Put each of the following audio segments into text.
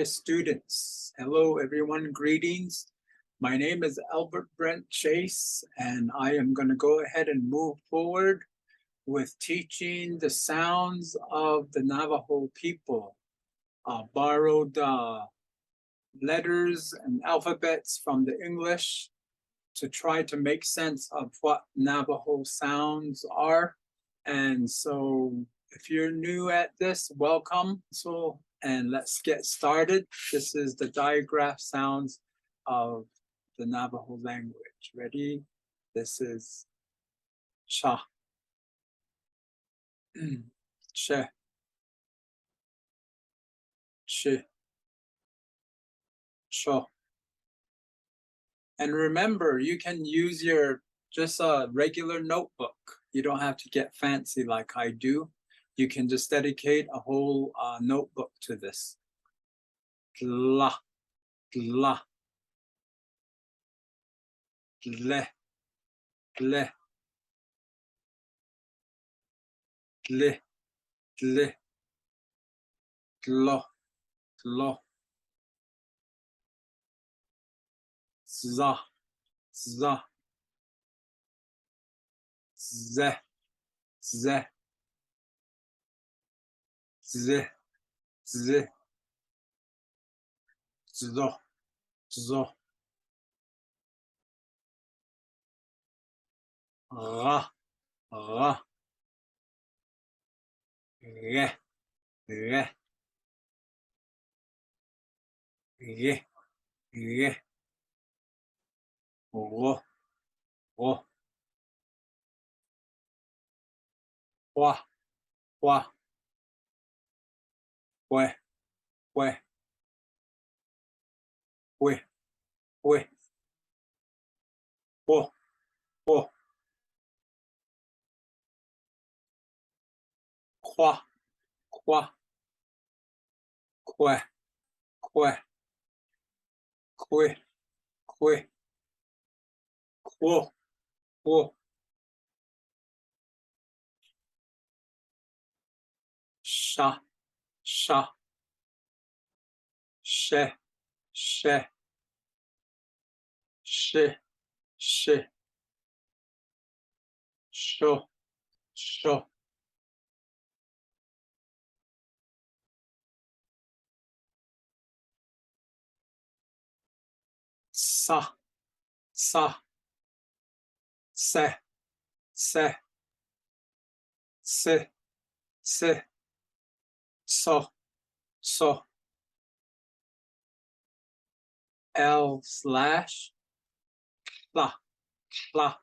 Students. Hello, everyone. Greetings. My name is Albert Brent Chase, and I am going to go ahead and move forward with teaching the sounds of the Navajo people. Borrowed letters and alphabets from the English to try to make sense of what Navajo sounds are. And so if you're new at this, welcome. And let's get started. This is the digraph sounds of the Navajo language. Ready? This is cha, che, chi, cho. And remember, you can use your just a regular notebook. You don't have to get fancy like I do. You can just dedicate a whole notebook to this. Gla, gla, gle, gle, gle, gle, glo, glo, za, za, ze, ze, ze, ze, zo, zo, ra, ra, re, re, re, re, ro, ro, hua, hua, hue, hue, hue, hue, ho, ho, qua, qua, que, que, que, que, quo, quo, sha, sha, she, she, she, she, sho, sho, sa, sa, se, se, se, se, so, so, l slash, la, la,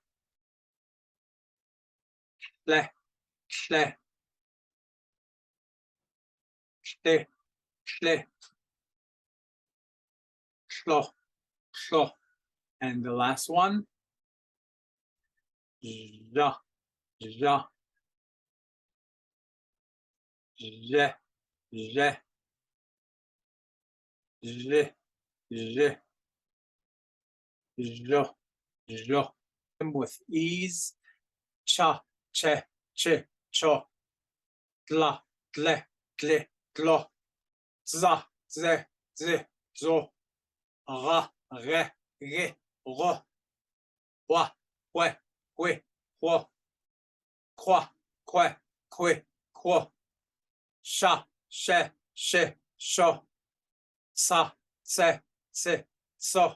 le, le, le, le, clo, clo. And the last one, ja, ja, je, je, je, je, jo, jo. With ease, cha, che, che, cho, gla, gle, gle, glo, za, ze, ze, zo, ra, re, re, ro, wa, we, we, wo, qua, que, que, quo, sha, she, she, sho, sa, se, se, so,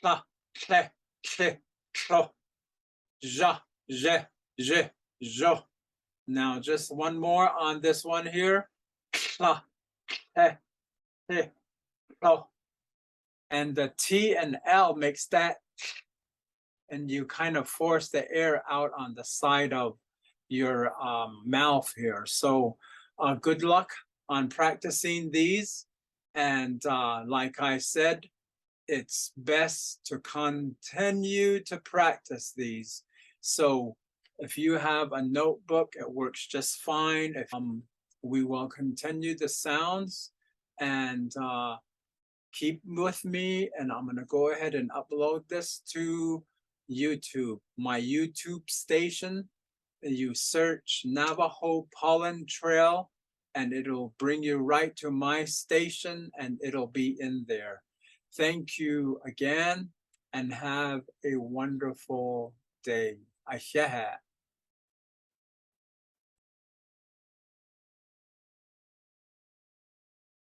cla, cle, cle, clo, ja, je, je, jo. Now just one more on this one here. Cla, cle, cle, clo. And the T and L makes that, and you kind of force the air out on the side of your mouth here. So good luck on practicing these. And like I said, it's best to continue to practice these. So if you have a notebook, it works just fine. If we will continue the sounds and keep with me, and I'm going to go ahead and upload this to YouTube. My YouTube station you search Navajo Pollen Trail, and it'll bring you right to my station, and it'll be in there. Thank you again, and have a wonderful day. Asheha.